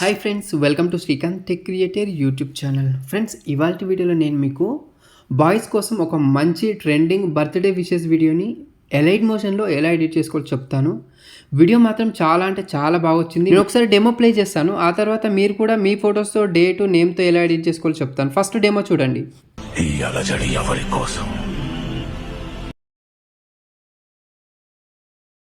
Hi friends, welcome to Srikanth tech creator YouTube channel. Friends, ఇవాళ వీడియోలో నేను మీకు బాయ్స్ కోసం ఒక మంచి ట్రెండింగ్ బర్త్డే విషెస్ వీడియోని ఎలైట్ మోషన్లో ఎలా ఎడిట్ చేసుకోవాలో చెప్తాను. వీడియో మాత్రం చాలా అంటే చాలా బాగా వచ్చింది. నేను ఒకసారి డెమో ప్లే చేస్తాను. ఆ తర్వాత మీరు కూడా మీ ఫొటోస్తో డేటు నేమ్తో ఎలా ఎడిట్ చేసుకోవాలో చెప్తాను. ఫస్ట్ డెమో చూడండి. ఈ అలజడి ఎవరి కోసం?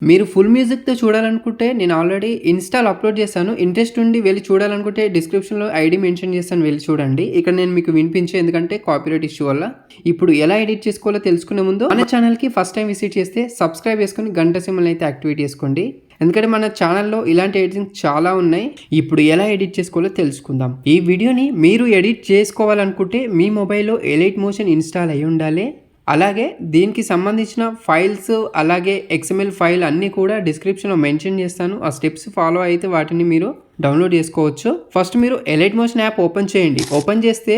మీరు ఫుల్ మ్యూజిక్తో చూడాలనుకుంటే నేను ఆల్రెడీ ఇన్స్టాల్ అప్లోడ్ చేశాను. ఇంట్రెస్ట్ ఉండి వెళ్ళి చూడాలనుకుంటే డిస్క్రిప్షన్లో ఐడి మెన్షన్ చేస్తాను, వెళ్ళి చూడండి. ఇక్కడ నేను మీకు వినిపించే, ఎందుకంటే కాపీరైట్ ఇష్యూ వల్ల. ఇప్పుడు ఎలా ఎడిట్ చేసుకోవాలో తెలుసుకునే ముందు మన ఛానల్కి ఫస్ట్ టైం విజిట్ చేస్తే సబ్స్క్రైబ్ చేసుకుని గంట సింబల్ అయితే యాక్టివేట్ చేసుకోండి. ఎందుకంటే మన ఛానల్లో ఇలాంటి ఎడిటింగ్ చాలా ఉన్నాయి. ఇప్పుడు ఎలా ఎడిట్ చేసుకోవాలో తెలుసుకుందాం. ఈ వీడియోని మీరు ఎడిట్ చేసుకోవాలనుకుంటే మీ మొబైల్లో ఎలైట్ మోషన్ ఇన్స్టాల్ అయి ఉండాలి. అలాగే దీనికి సంబంధించిన ఫైల్స్, అలాగే XML ఫైల్ అన్నీ కూడా డిస్క్రిప్షన్లో మెన్షన్ చేస్తాను. ఆ స్టెప్స్ ఫాలో అయితే వాటిని మీరు డౌన్లోడ్ చేసుకోవచ్చు. ఫస్ట్ మీరు ఎలైట్ మోషన్ యాప్ ఓపెన్ చేయండి. ఓపెన్ చేస్తే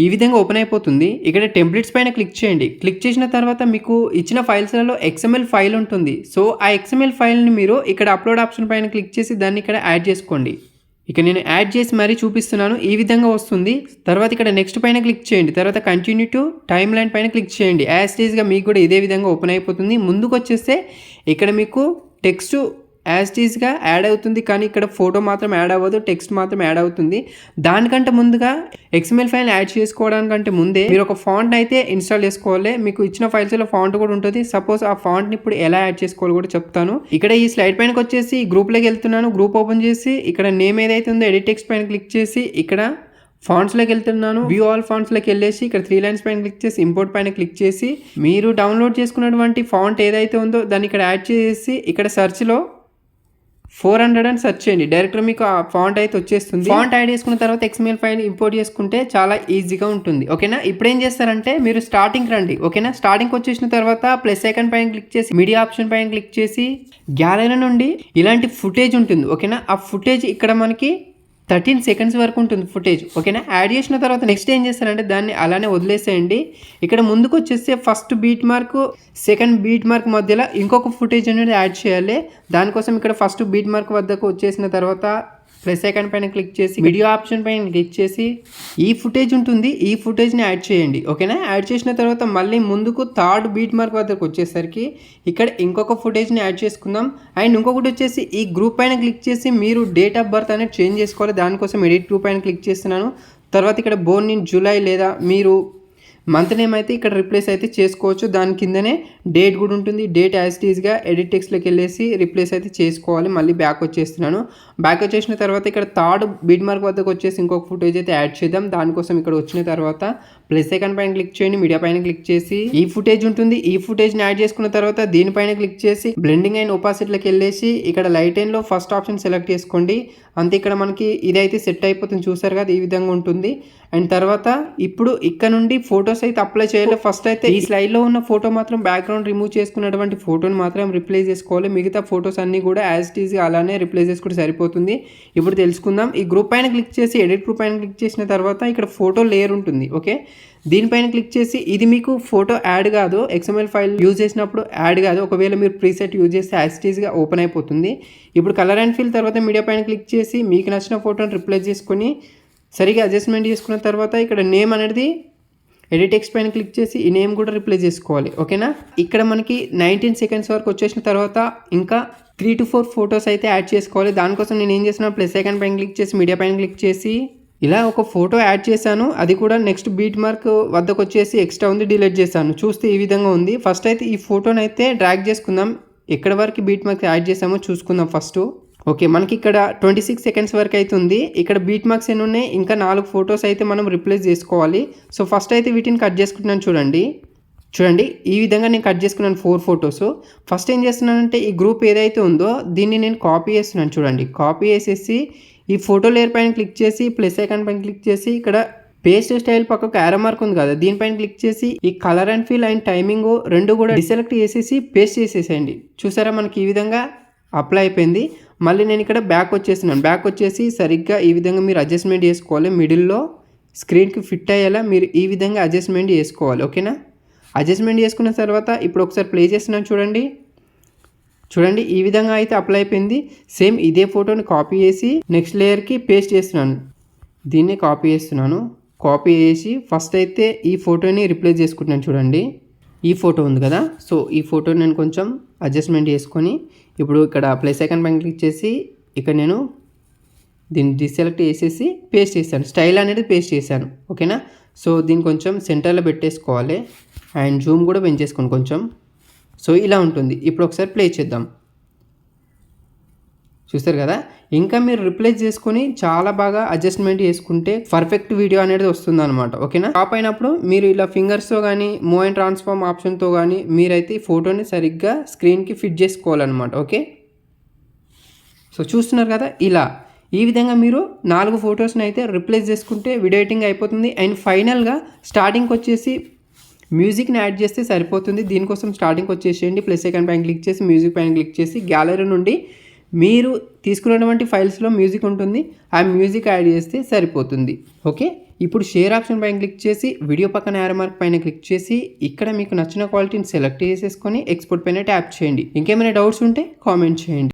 ఈ విధంగా ఓపెన్ అయిపోతుంది. ఇక్కడ టెంప్లెట్స్ పైన క్లిక్ చేయండి. క్లిక్ చేసిన తర్వాత మీకు ఇచ్చిన ఫైల్స్లలో XML ఫైల్ ఉంటుంది. సో ఆ XML ఫైల్ని మీరు ఇక్కడ అప్లోడ్ ఆప్షన్ పైన క్లిక్ చేసి దాన్ని ఇక్కడ యాడ్ చేసుకోండి. ఇక నేను యాడ్ చేసి మరీ చూపిస్తున్నాను. ఈ విధంగా వస్తుంది. తర్వాత ఇక్కడ నెక్స్ట్ పైన క్లిక్ చేయండి. తర్వాత కంటిన్యూ టు టైమ్ లైన్ పైన క్లిక్ చేయండి. యాజ్ టీజ్గా మీకు కూడా ఇదే విధంగా ఓపెన్ అయిపోతుంది. ముందుకు వచ్చేస్తే ఇక్కడ మీకు టెక్స్ట్ యాజ్ టీజ్గా యాడ్ అవుతుంది, కానీ ఇక్కడ ఫోటో మాత్రం యాడ్ అవ్వదు, టెక్స్ట్ మాత్రం యాడ్ అవుతుంది. దానికంటే ముందుగా XML ఫైల్ యాడ్ చేసుకోవడానికంటే ముందే మీరు ఒక ఫాంట్ అయితే ఇన్స్టాల్ చేసుకోవాలి. మీకు ఇచ్చిన ఫైల్స్లో ఫాంట్ కూడా ఉంటుంది. సపోజ్ ఆ ఫాంట్ని ఇప్పుడు ఎలా యాడ్ చేసుకోవాలో కూడా చెప్తాను. ఇక్కడ ఈ స్లైడ్ పైనకి వచ్చేసి గ్రూప్లోకి వెళ్తున్నాను. గ్రూప్ ఓపెన్ చేసి ఇక్కడ నేమ్ ఏదైతే ఉందో ఎడిట్ టెక్స్ట్ పైన క్లిక్ చేసి ఇక్కడ ఫాంట్స్లోకి వెళ్తున్నాను. వ్యూ ఆల్ ఫాంట్స్లోకి వెళ్ళేసి ఇక్కడ 3 లైన్స్ పైన క్లిక్ చేసి ఇంపోర్ట్ పైన క్లిక్ చేసి మీరు డౌన్లోడ్ చేసుకున్నటువంటి ఫాంట్ ఏదైతే ఉందో దాన్ని ఇక్కడ యాడ్ చేసి ఇక్కడ సెర్చ్లో 400 అని సెర్చ్ చేయండి. డైరెక్ట్ మీకు ఆ ఫాంట్ అయితే వచ్చేస్తుంది. ఫాంట్ యాడ్ చేసుకున్న తర్వాత XML ఫైల్ ఇంపోర్ట్ చేసుకుంటే చాలా ఈజీగా ఉంటుంది. ఓకేనా? ఇప్పుడు ఏం చేస్తారంటే మీరు స్టార్టింగ్ రండి. ఓకేనా? స్టార్టింగ్ వచ్చేసిన తర్వాత ప్లస్ ఐకాన్ పైన క్లిక్ చేసి మీడియా ఆప్షన్ పైన క్లిక్ చేసి గ్యాలరీ నుండి ఇలాంటి ఫుటేజ్ ఉంటుంది. ఓకేనా? ఆ ఫుటేజ్ ఇక్కడ మనకి 13 సెకండ్స్ వరకు ఉంటుంది ఫుటేజ్. ఓకేనా? యాడ్ చేసిన తర్వాత నెక్స్ట్ ఏం చేస్తారంటే దాన్ని అలానే వదిలేసేయండి. ఇక్కడ ముందుకు వచ్చేస్తే first beat mark, second beat mark మధ్యలో ఇంకొక ఫుటేజ్ అనేది యాడ్ చేయాలి. దానికోసం ఇక్కడ ఫస్ట్ బీట్ మార్క్ వద్దకు వచ్చేసిన తర్వాత ప్లస్ ఐకాన్ పైన క్లిక్ చేసి వీడియో ఆప్షన్ పైన క్లిక్ చేసి ఈ ఫుటేజ్ ఉంటుంది, ఈ ఫుటేజ్ని యాడ్ చేయండి. ఓకేనా? యాడ్ చేసిన తర్వాత మళ్ళీ ముందుకు థర్డ్ బీట్ మార్క్ వద్దకు వచ్చేసరికి ఇక్కడ ఇంకొక ఫుటేజ్ని యాడ్ చేసుకుందాం. అండ్ ఇంకొకటి వచ్చేసి ఈ గ్రూప్ పైన క్లిక్ చేసి మీరు డేట్ ఆఫ్ బర్త్ అనేది చేంజ్ చేసుకోవాలి. దానికోసం ఎడిట్ గ్రూప్ పైన క్లిక్ చేస్తున్నాను. తర్వాత ఇక్కడ బోర్న్ ఇన్ జూలై లేదా మీరు మంత్ నేమ్ అయితే ఇక్కడ రిప్లేస్ అయితే చేసుకోవచ్చు. దాని కిందనే డేట్ కూడా ఉంటుంది. డేట్ యాజ్ టీజ్గా ఎడిట్ టెక్స్ట్లోకి వెళ్ళేసి రిప్లేస్ అయితే చేసుకోవాలి. మళ్ళీ బ్యాక్ వచ్చేస్తున్నాను. బ్యాక్ వచ్చేసిన తర్వాత ఇక్కడ థర్డ్ బీట్ మార్క్ వద్దకు వచ్చేసి ఇంకొక ఫుటేజ్ అయితే యాడ్ చేద్దాం. దానికోసం ఇక్కడ వచ్చిన తర్వాత ప్లస్ ఐకాన్ పైన క్లిక్ చేయండి. మీడియా పైన క్లిక్ చేసి ఈ ఫుటేజ్ ఉంటుంది, ఈ ఫుటేజ్ని యాడ్ చేసుకున్న తర్వాత దీనిపైన క్లిక్ చేసి బ్లెండింగ్ అండ్ ఒపాసిటీలోకి వెళ్ళేసి ఇక్కడ లైట్ అండ్లో ఫస్ట్ ఆప్షన్ సెలెక్ట్ చేసుకోండి. అంతే, ఇక్కడ మనకి ఇదైతే సెట్ అయిపోతుంది. చూసారు కదా, ఈ విధంగా ఉంటుంది. అండ్ తర్వాత ఇప్పుడు ఇక్కడ నుండి ఫొటోస్ అయితే అప్లై చేయాలి. ఫస్ట్ అయితే ఈ స్లైడ్లో ఉన్న ఫోటో మాత్రం బ్యాక్గ్రౌండ్ రిమూవ్ చేసుకున్నటువంటి ఫోటోని మాత్రం రిప్లేస్ చేసుకోవాలి. మిగతా ఫొటోస్ అన్ని కూడా యాజ్ టీజ్గా అలానే రిప్లేస్ చేసుకుంటే సరిపోతుంది. ఇప్పుడు తెలుసుకుందాం. ఈ గ్రూప్ పైన క్లిక్ చేసి ఎడిట్ గ్రూప్ పైన క్లిక్ చేసిన తర్వాత ఇక్కడ ఫోటో లేయర్ ఉంటుంది. ఓకే, దీనిపైన క్లిక్ చేసి ఇది మీకు ఫోటో యాడ్ కాదు, XML ఫైల్ యూజ్ చేసినప్పుడు యాడ్ కాదు. ఒకవేళ మీరు ప్రీసెట్ యూజ్ చేస్తే యాజ్ టీజ్గా ఓపెన్ అయిపోతుంది. ఇప్పుడు కలర్ అండ్ ఫిల్ తర్వాత మీడియా పైన క్లిక్ చేసి మీకు నచ్చిన ఫోటోని రిప్లేస్ చేసుకొని సరిగా అడ్జస్ట్మెంట్ చేసుకున్న తర్వాత ఇక్కడ నేమ్ అనేది ఎడిట్ టెక్స్ట్ పైన క్లిక్ చేసి ఈ నేమ్ కూడా రిప్లేస్ చేసుకోవాలి. ఓకేనా? ఇక్కడ మనకి 19 సెకండ్స్ వరకు వచ్చేసిన తర్వాత ఇంకా 3 to 4 ఫొటోస్ అయితే యాడ్ చేసుకోవాలి. దానికోసం నేను ఏం చేస్తున్నాను, ప్లస్ ఐకాన్ పైన క్లిక్ చేసి మీడియా పైన క్లిక్ చేసి ఇలా ఒక ఫోటో యాడ్ చేశాను. అది కూడా నెక్స్ట్ బీట్ మార్క్ వద్దకు వచ్చేసి ఎక్స్ట్రా ఉంది, డిలీట్ చేశాను. చూస్తే ఈ విధంగా ఉంది. ఫస్ట్ అయితే ఈ ఫోటోని అయితే డ్రాగ్ చేసుకుందాం. ఎక్కడ వరకు బీట్ మార్క్ యాడ్ చేసామో చూసుకుందాం ఫస్ట్. ఓకే, మనకి ఇక్కడ 26 సెకండ్స్ వరకు అయితే ఉంది. ఇక్కడ బీట్ మార్క్స్ ఎన్ని ఉన్నాయి, ఇంకా 4 ఫొటోస్ అయితే మనం రిప్లేస్ చేసుకోవాలి. సో ఫస్ట్ అయితే వీటిని కట్ చేసుకుంటున్నాను. చూడండి ఈ విధంగా నేను కట్ చేసుకున్నాను 4 ఫొటోస్. ఫస్ట్ ఏం చేస్తున్నానంటే ఈ గ్రూప్ ఏదైతే ఉందో దీన్ని నేను కాపీ చేస్తున్నాను. చూడండి, కాపీ చేసేసి ఈ ఫోటో లేయర్ పైన క్లిక్ చేసి ప్లస్ ఐకాన్ పైన క్లిక్ చేసి ఇక్కడ పేస్ట్ స్టైల్ పక్కకు యారో మార్క్ ఉంది కదా, దీనిపైన క్లిక్ చేసి ఈ colour and feel and timing రెండు కూడా డిసెలెక్ట్ చేసేసి పేస్ట్ చేసేసేయండి. చూసారా, మనకి ఈ విధంగా అప్లై అయిపోయింది. మళ్ళీ నేను ఇక్కడ బ్యాక్ వచ్చేస్తున్నాను. బ్యాక్ వచ్చేసి సరిగ్గా ఈ విధంగా మీరు అడ్జస్ట్మెంట్ చేసుకోవాలి. మిడిల్లో స్క్రీన్కి ఫిట్ అయ్యేలా మీరు ఈ విధంగా అడ్జస్ట్మెంట్ చేసుకోవాలి. ఓకేనా? అడ్జస్ట్మెంట్ చేసుకున్న తర్వాత ఇప్పుడు ఒకసారి ప్లే చేస్తున్నాను. చూడండి ఈ విధంగా అయితే అప్లై అయిపోయింది. సేమ్ ఇదే ఫోటోని కాపీ చేసి నెక్స్ట్ లేయర్కి పేస్ట్ చేస్తున్నాను. దీన్ని కాపీ చేస్తున్నాను. కాపీ చేసి ఫస్ట్ అయితే ఈ ఫోటోని రిప్లేస్ చేసుకుంటున్నాను. చూడండి ఈ ఫోటో ఉంది కదా, సో ఈ ఫోటోని నేను కొంచెం అడ్జస్ట్మెంట్ చేసుకొని ఇప్పుడు ఇక్కడ ప్లస్ ఐకాన్ పైన క్లిక్ చేసి ఇక్కడ నేను దీన్ని డిసెలెక్ట్ చేసేసి పేస్ట్ చేశాను. స్టైల్ అనేది పేస్ట్ చేశాను. ఓకేనా, సో దీన్ని కొంచెం సెంటర్లో పెట్టేసుకోవాలి అండ్ జూమ్ కూడా పెంచేసుకోండి కొంచెం. సో ఇలా ఉంటుంది. ఇప్పుడు ఒకసారి ప్లే చేద్దాం. చూస్తారు కదా, ఇంకా మీరు రిప్లేస్ చేసుకొని చాలా బాగా అడ్జస్ట్మెంట్ చేసుకుంటే పర్ఫెక్ట్ వీడియో అనేది వస్తుంది అనమాట. ఓకేనా, టాప్ అయినప్పుడు మీరు ఇలా ఫింగర్స్తో కానీ మూవ్ అండ్ ట్రాన్స్ఫార్మ్ ఆప్షన్తో కానీ మీరైతే ఈ ఫోటోని సరిగ్గా స్క్రీన్కి ఫిట్ చేసుకోవాలన్నమాట. ఓకే, సో చూస్తున్నారు కదా, ఇలా ఈ విధంగా మీరు 4 ఫొటోస్ని అయితే రిప్లేస్ చేసుకుంటే వీడియో ఎడిటింగ్ అయిపోతుంది. అండ్ ఫైనల్గా స్టార్టింగ్కి వచ్చేసి మ్యూజిక్ని యాడ్ చేస్తే సరిపోతుంది. దీనికోసం స్టార్టింగ్కి వచ్చేసేయండి, ప్లస్ ఐకాన్ పైన క్లిక్ చేసి మ్యూజిక్ పైన క్లిక్ చేసి గ్యాలరీ నుండి మీరు తీసుకున్నటువంటి ఫైల్స్లో మ్యూజిక్ ఉంటుంది, ఆ మ్యూజిక్ యాడ్ చేస్తే సరిపోతుంది. ఓకే, ఇప్పుడు షేర్ ఆప్షన్ పైన క్లిక్ చేసి వీడియో పక్కన యారో మార్క్ పైన క్లిక్ చేసి ఇక్కడ మీకు నచ్చిన క్వాలిటీని సెలెక్ట్ చేసేసుకొని ఎక్స్పోర్ట్ పైన ట్యాప్ చేయండి. ఇంకేమైనా డౌట్స్ ఉంటే కామెంట్ చేయండి.